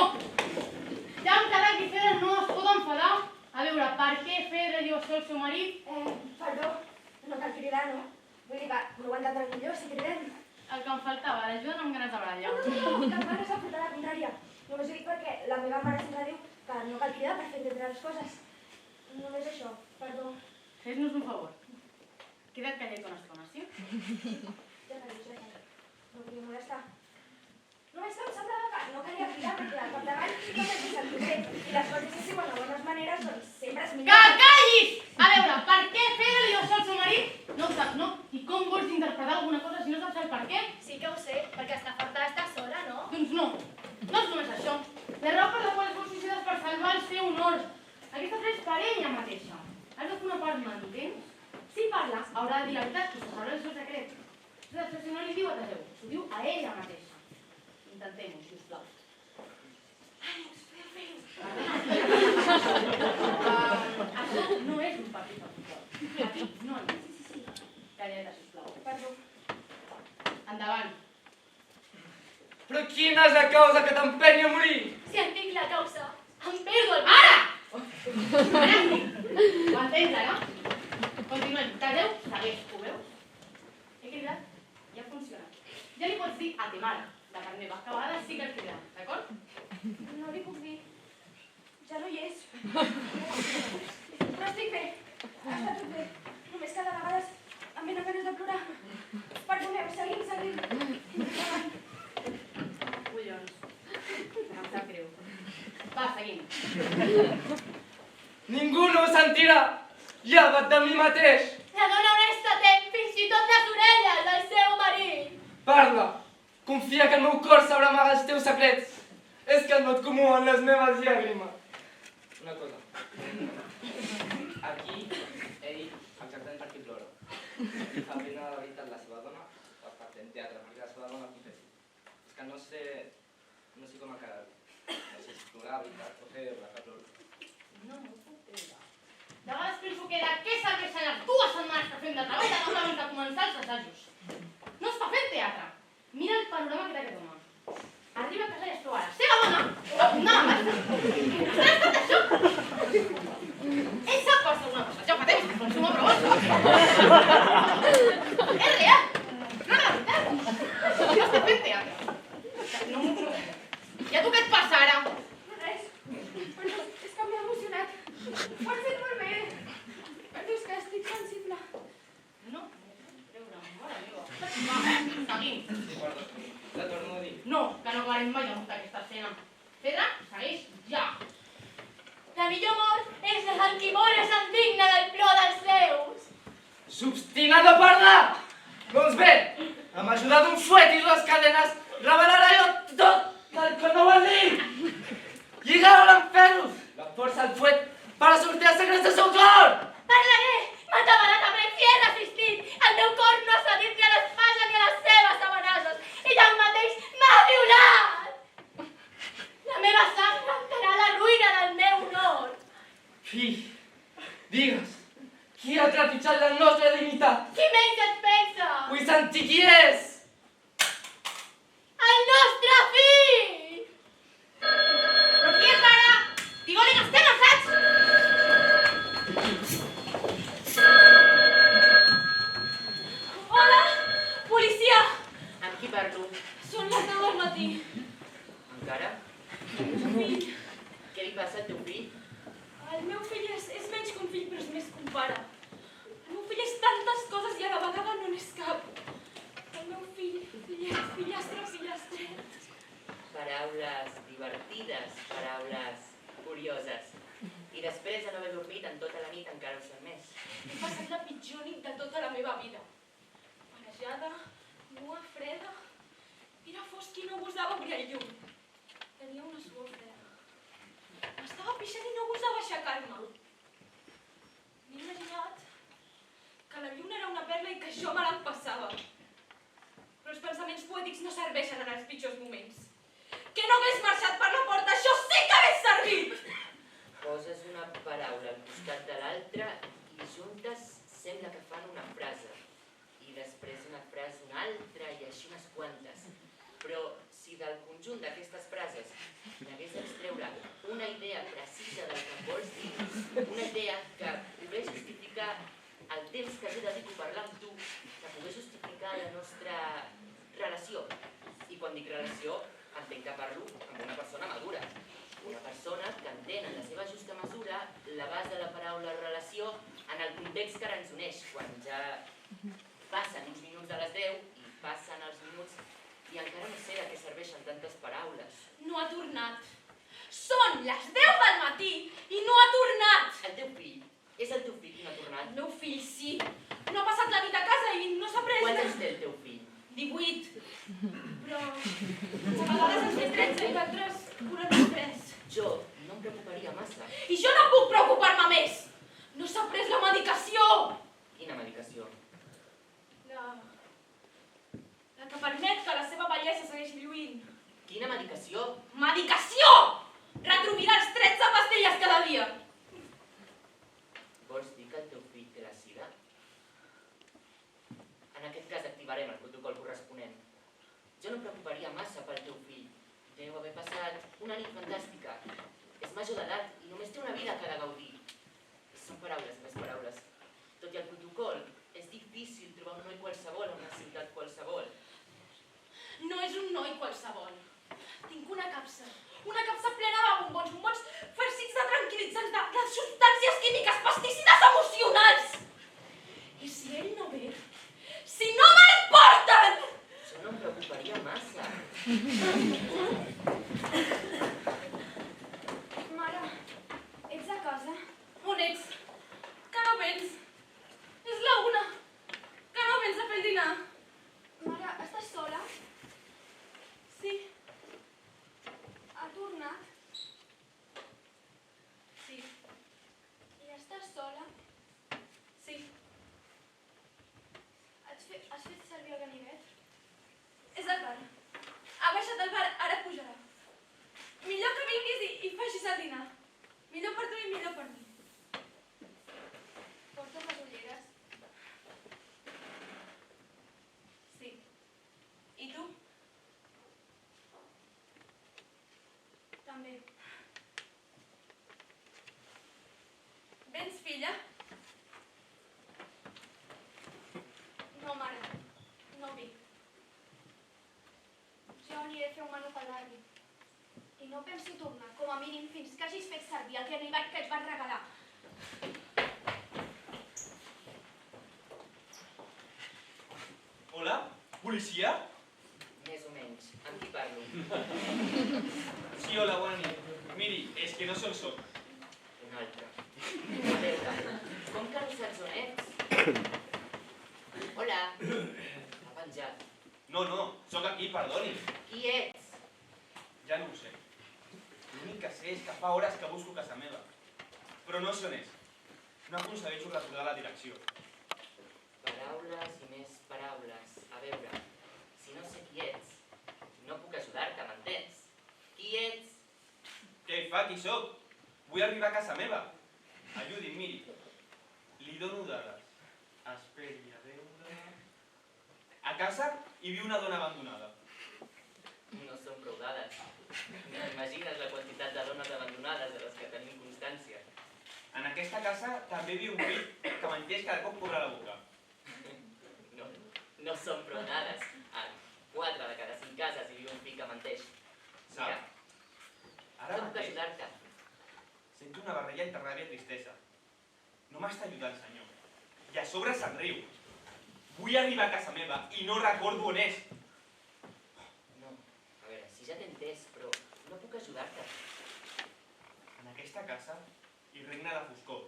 Ja em queda que Fedra no es pot enfadar. A veure, per què Fedra diu això al seu marit? Perdó, no cal cridar, no? Vull dir que no ho entendrà millor si cridem. El que em faltava, l'ajuda amb ganes de barallar. No, cap mare s'ha portat la contrària. Només ho dic perquè la meva mare sempre diu que no cal cridar per fer entendre les coses. Només això, perdó. Fes-nos un favor. Queda't callat una estona, sí? Ja t'ha dit, no volia molestar. Només que em semblava que no calia cridar perquè al capdavall no m'he vist el proper. I les coses que siuen a bones maneres, doncs sempre és millor. Que callis! A veure, per què Fedra li diu això al seu marit? No ho saps, no? I com vols interpretar alguna cosa si no saps el per què? Sí que ho sé, perquè està farta d'estar sola, no? Doncs no. No és només això. La raó per la qual es vol suïcidar és per salvar el seu honor. Aquesta frase és per ella mateixa. Has de fer una part, m'entens? Si parla, haurà de dir la veritat i se sabrà el seu secret. Després, si no li diu a Teseu, s'ho diu a ella mateixa. Intentem-ho, sisplau. Això no és un partit de futbol. Aquí no hi és. Calleta, sisplau. Perdó. Endavant. Però quina és la causa que t'empenya a morir? Si em dic la causa, em perdo el... Ara! Ara sí. Ho entens, ara? Continuem. Teseu, segueix. Ho veus? He cridat. Ja funciona. Ja li pots dir a ta mare, de part meva, que a vegades sí que el crida, d'acord? No li puc dir. Ja no hi és. Però estic bé. Està tot bé. Només que de vegades em venen ganes de plorar. Perdoneu, seguim. Endavant. Collons. Em sap greu. Va, seguim. Ningú no ho sentirà. Lleva't de mi mateix. La dona honesta té fins i tot les orelles del seu marit. Parla. Confia que el meu cor sabrà amagar els teus secrets. És que no et commouen les meves llàgrimes. Una cosa. Aquí, ell, exactament per qui plora. Fa pena de veritat la seva dona o està fent teatre perquè la seva dona confessi. És que no sé com acabar-ho. No sé si plorar, veritat, o fer veure que ploro. No m'ho puc creure. De vegades penso que de què serveixen les 2 setmanes que fem de treball abans de començar els assajos. No està fent teatre. Mira el panorama que té aquest home. Arriba a casa i es troba la seva dona. No, s'ha estat això? Ell sap qualsevol una cosa. Ja ho fa temps que consuma prou. És real. No, de veritat. Jo estic fent teatre. No m'ho puc creure. I a tu què et passa ara? Res. Però és que m'he emocionat. Ho has fet molt bé. Però és que estic sensible. No, creure, mare meva. Va, seguim. Sí, perdó. La torno a dir. No, que no acabarem mai de muntar aquesta escena. Fedra, segueix ja. La millor mort és la del qui mor és indigna del plor dels seus. S'obstina de parlar! Doncs bé, amb ajuda d'un fuet i 2 cadenes, revelarà jo tot el que no vol dir! Lligar-ho amb ferros! La força del fuet para sortir els secrets del seu cor! Parlaré! M'atabalat amb el si he resistit! El meu cor no ha cedit ni a l'espasa ni a les seves amenaces! I tanmateix m'ha violat! La meva sang serà la ruïna del meu honor! Digues, qui ha trepitjat la nostra dignitat? Qui menys et pensa? Fill. Què li passa al teu fill? El meu fill és menys que un fill, però és més que un pare. El meu fill és tantes coses i a la vegada no n'és cap. El meu fill, fillet, fillastre, fillastret. Paraules divertides, paraules curioses. I després de no haver dormit en tota la nit encara ho són més. He passat la pitjor nit de tota la meva vida. Marejada, nua, freda. Era fosc i no gosava obrir el llum. Tenia una suor freda. M'estava pixant i no gosava aixecar-me. M'he imaginat que la lluna era una perla i que jo me l'empassava. Però els pensaments poètics no serveixen en els pitjors moments. Que no hagués marxat per la porta, això sí que hagués servit! Poses una paraula al costat de l'altra i juntes sembla que fan una frase. I després una frase, una altra i així unes quantes. Però si del conjunt d'aquestes frases n'hagués d'extreure una idea precisa del que em vols dir, una idea que pogués justificar el temps que jo dedico a parlar amb tu, que pogués justificar la nostra relació. I quan dic relació, entenc que parlo amb una persona madura. Una persona que entén en la seva justa mesura l'abast de la paraula relació en el context que ara ens uneix, quan ja passen uns minuts de les 10 i passen els minuts i encara no sé a què serveixen tantes paraules. No ha tornat. Són les 10 del matí i no ha tornat. El teu fill. És el teu fill qui no ha tornat? El meu fill, sí. No ha passat la nit a casa i no s'ha pres... Quants anys té el teu fill? 18. Però... a vegades en té 13 i d'altres 43. Jo no em preocuparia massa. I jo no puc preocupar-me més. No s'ha pres la medicació. Quina medicació? La que permet que la seva bellesa segueixi lluint. Quina medicació? Medicació! Retromirar els 13 pastilles cada dia. Vols dir que el teu fill té la sida? En aquest cas activarem el protocol corresponent. Jo no em preocuparia massa pel teu fill. Deu haver passat una nit fantàstica. És major d'edat i només té una vida que ha de gaudir. Són paraules, més paraules. Tot i el protocol, és difícil trobar un noi qualsevol en una ciutat qualsevol. No és un noi qualsevol. Tinc una capsa plena de bombons farcits de tranquil·litzants, de substàncies químiques, pesticides emocionals. I si ell no ve, si no me'l porten! Jo no em preocuparia massa. Mare, ets a casa? On ets? Que no vens? És la 1. Que no vens a fer el dinar? Mare, estàs sola? Sí. Ha tornat? Sí. I estàs sola? Sí. Has fet servir el ganivet? És el bar. Ha baixat al bar, ara pujarà. Millor que vinguis i facis el dinar. Millor per tu i millor per mi. Portes les ulleres? Sí. I tu? També. Vens, filla? No, mare. No vinc. Jo aniré a fer un menú pel barri. I no penso tornar, com a mínim, fins que hagis fet servir el ganivet que et van regalar. Hola? Policia? Més o menys. Amb qui parlo? Sí, hola, bona nit. Miri, és que no sol soc. Un altre. A veure, com que no saps on ets? Hola. Ha penjat. No, sóc aquí, perdoni. Qui ets? Ja no ho sé. L'únic que sé és que fa hores que busco casa meva. Però no sé on és. No aconsegueixo recordar la direcció. Paraules i més paraules. A veure, si no sé qui ets, no puc ajudar-te, m'entens? Qui ets? Què fa? Qui sóc? Vull arribar a casa meva. Ajudi'm, miri. Li dono dades. Esperi, a veure... A casa hi viu una dona abandonada. No són prou dades. No t'imagines la quantitat de dones abandonades de les que tenim constància. En aquesta casa també viu un fill que menteix cada cop que obre la boca. No són prou dades. En 4 de cada 5 cases hi viu un fill que menteix. Sap? Ara No puc mateix ajudar-te. sento una barreja entre ràbia i tristesa. No m'està ajudant, senyor. I a sobre se'n riu. Vull arribar a casa meva i no recordo on és. No, a veure, si ja t'he entès, però no puc ajudar-te. En aquesta casa hi regna la foscor,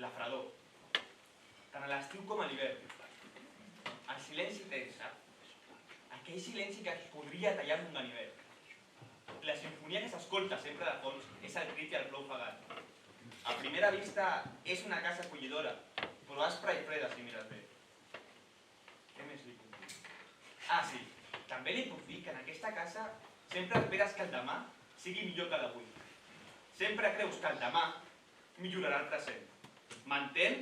la fredor, tant a l'estiu com a l'hivern. El silenci tens, saps? Aquell silenci que es podria tallar amb un ganivet. La sinfonia que s'escolta sempre de fons és el crit i el plou ofegat. A primera vista és una casa acollidora, però aspra i freda si mires bé. Què més li puc dir? Ah, sí, també li puc dir que en aquesta casa sempre esperes que el demà sigui millor que l'avui. Sempre creus que el demà millorarà el present. M'entén?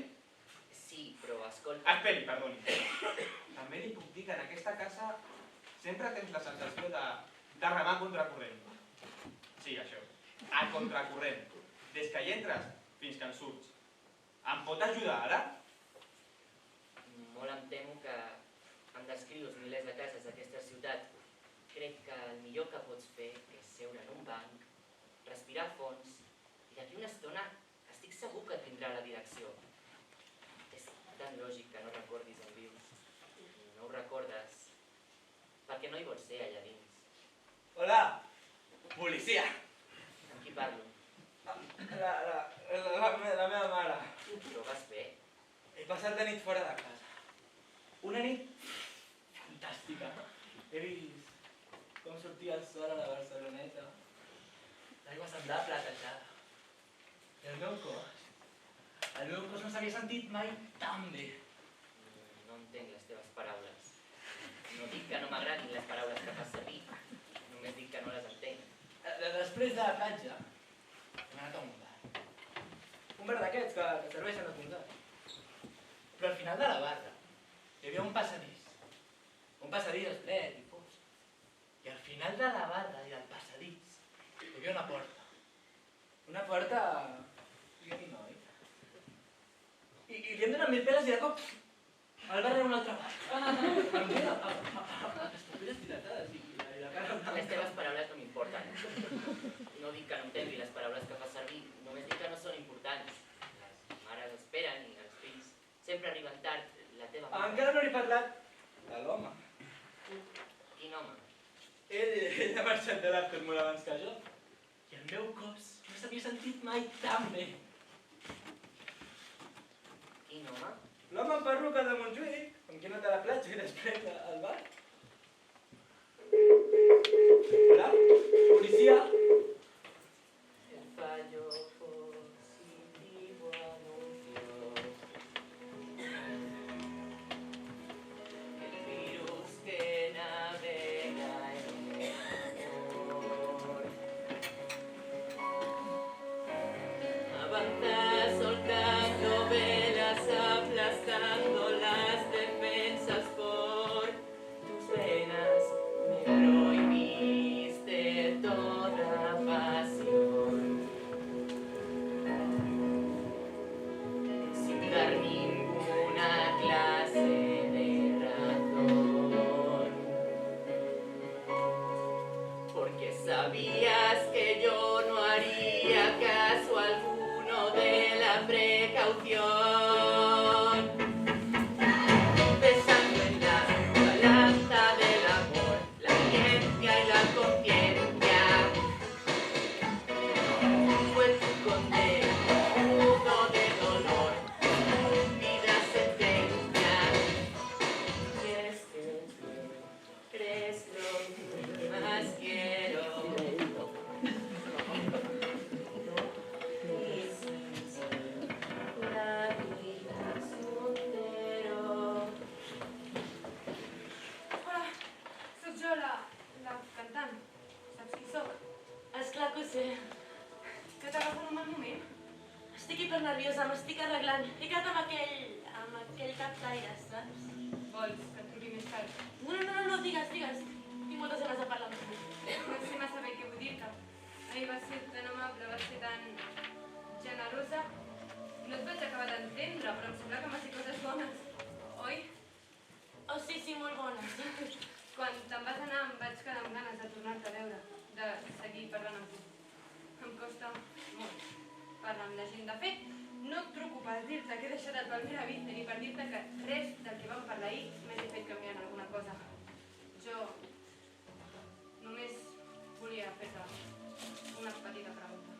Sí, però escolta... Esperi, perdoni. També li puc dir que en aquesta casa sempre tens la sensació de remar a contracorrent. Sí, això. A contracorrent. Des que hi entres fins que en surts. Em pot ajudar ara? Molt em temo que em descrius milers de cases d'aquesta ciutat. Crec que el millor que pots fer és seure en un banc, respirar a fons i d'aquí una estona estic segur que et vindrà la direcció. És tan lògic que no recordis on vius. No ho recordes perquè no hi vols ser allà dins. Hola, policia. Amb qui parlo? La meva mare. Però vas bé? He passat la nit fora de casa. Una nit fantàstica. He vist com sortia el sol a la Barceloneta. L'aigua semblava platejada. I el meu cos no s'havia sentit mai tan bé. No entenc les teves paraules. No dic que no m'agradin les paraules que fas servir. Només dic que no les entenc. Després de la platja, hem anat a un bar. Un bar d'aquests que serveixen de condat. Però al final de la barra hi havia un passadís. Un passadís estret i fosc. I al final de la barra i del passadís hi havia una porta. Una porta... Diguem-hi, noi. I li hem donat mil peles i de cop el bar era un altre bar. Em ve les pupil·les dilatades i la cara... Les teves paraules no m'importen. No dic que no entengui les paraules que fas servir, només dic que no són importants. Les mares esperen i els fills sempre arriben tard. La teva mare... Encara no li he parlat de l'home. Quin home? Ell ha marxat de l'Àfrica molt abans que jo. I el meu cos no s'havia sentit mai tan bé. Quin home? L'home amb perruca de Montjuïc, amb qui he anat a la platja i després al bar. Hola? Policia? El fallo positivo anunció el virus que navega en el amor. Avanza soltando velas, aplastando las defensas por tus venas. Me prohibiste toda pasión, sin dar ninguna clase de razón, porque sabías que yo no haría caso alguno de la precaución. Besando en la balanza del amor, la ciencia y la conciencia, fue tu condena, jugo de dolor, vida sentencia. Y es que tú eres lo que más quiero. Y sin ser la vida es un cero. Hola, sóc jo, la cantant. Saps qui sóc? Esclar que ho sé. Que t'agafo en un mal moment? Estic hipernerviosa, m'estic arreglant. He quedat amb aquell cap d'aire, saps? Vols que et truqui més tard? No, digues. Tinc moltes ganes de parlar amb tu. No sé massa bé què vull dir-te. Ahir vas ser tan amable, vas ser tan generosa. No et vaig acabar d'entendre, però em sembla que m'has dit coses bones. Oi? Oh, sí, molt bones. Quan te'n vas anar em vaig quedar amb ganes de tornar-te a veure, de seguir parlant amb tu. De fet, no et truco per dir-te que he deixat el Palmera Vista ni per dir-te que res del que vam parlar ahir m'he fet canviar en alguna cosa. Jo només volia fer-te una petita pregunta.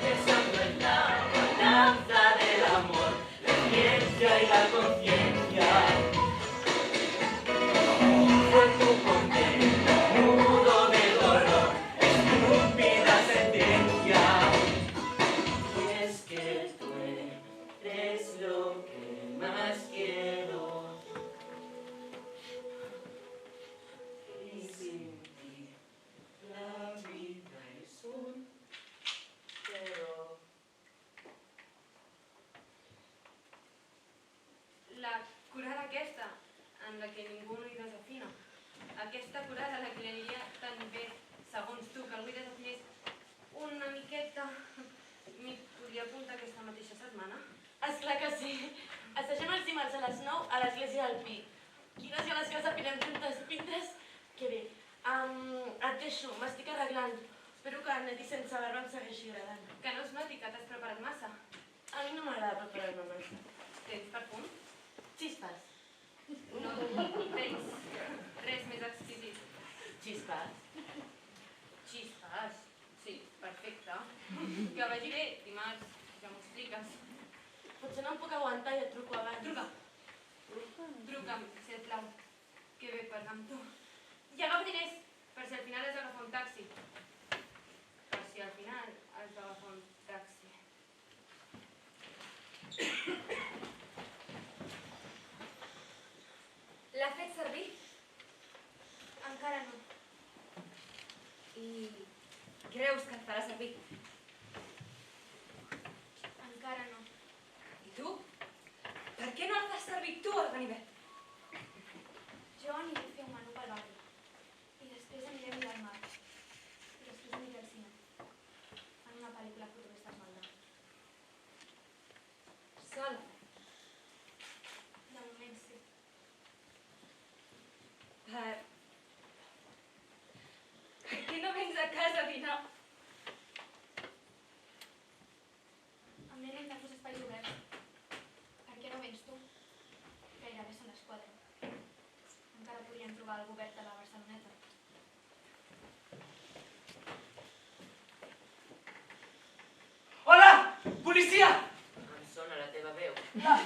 Pensando en la balanza del amor, la ciencia y la conciencia. Fue tu condena, nudo del dolor, estúpida sentencia. Y es que tú eres lo que más quiero. Y sin ti la vida es un pero. La curada aquesta, en la que ningú no hi desafina. Aquesta curada a la que li aniria tan bé, segons tu, que algú hi desafinés una miqueta. M'hi podria apuntar aquesta mateixa setmana? Esclar que sí. Assagem els dimarts a les 9 a l'església del Pi. Quines ganes que sapirem juntes pintes? Que bé. Et deixo, m'estic arreglant. Espero que Neti sense barba em segueixi agradant. Que no es noti que t'has preparat massa. A mi no m'agrada preparar-me massa. Tens perfum? Xispes. No, tens res més exquisit. Xispes. Xispes. Sí, perfecte. Que vagi bé, dimarts, ja m'ho expliques. Potser no em puc aguantar i et truco abans. Truca. Truca'm, sisplau. Que bé parlar amb tu. I agafa diners, per si al final has d'agafar un taxi. Per si al final has d'agafar un taxi. L'ha fet servir? Encara no. I creus que et farà servir? Encara no. I tu? Per què no el fas servir tu, el ganivet? Jo aniré a fer un menú pel barri. I després aniré a mirar el mar. I després aniré al cine. En una pel·lícula futurista esmalda. Sola. De moment sí. Per què no vens a casa a dinar? Em venen tantos espais oberts. Per què no vens tu? Gairebé són les 4. Encara podríem trobar algú obert a la Barceloneta. Hola! Policia! Em sona la teva veu. La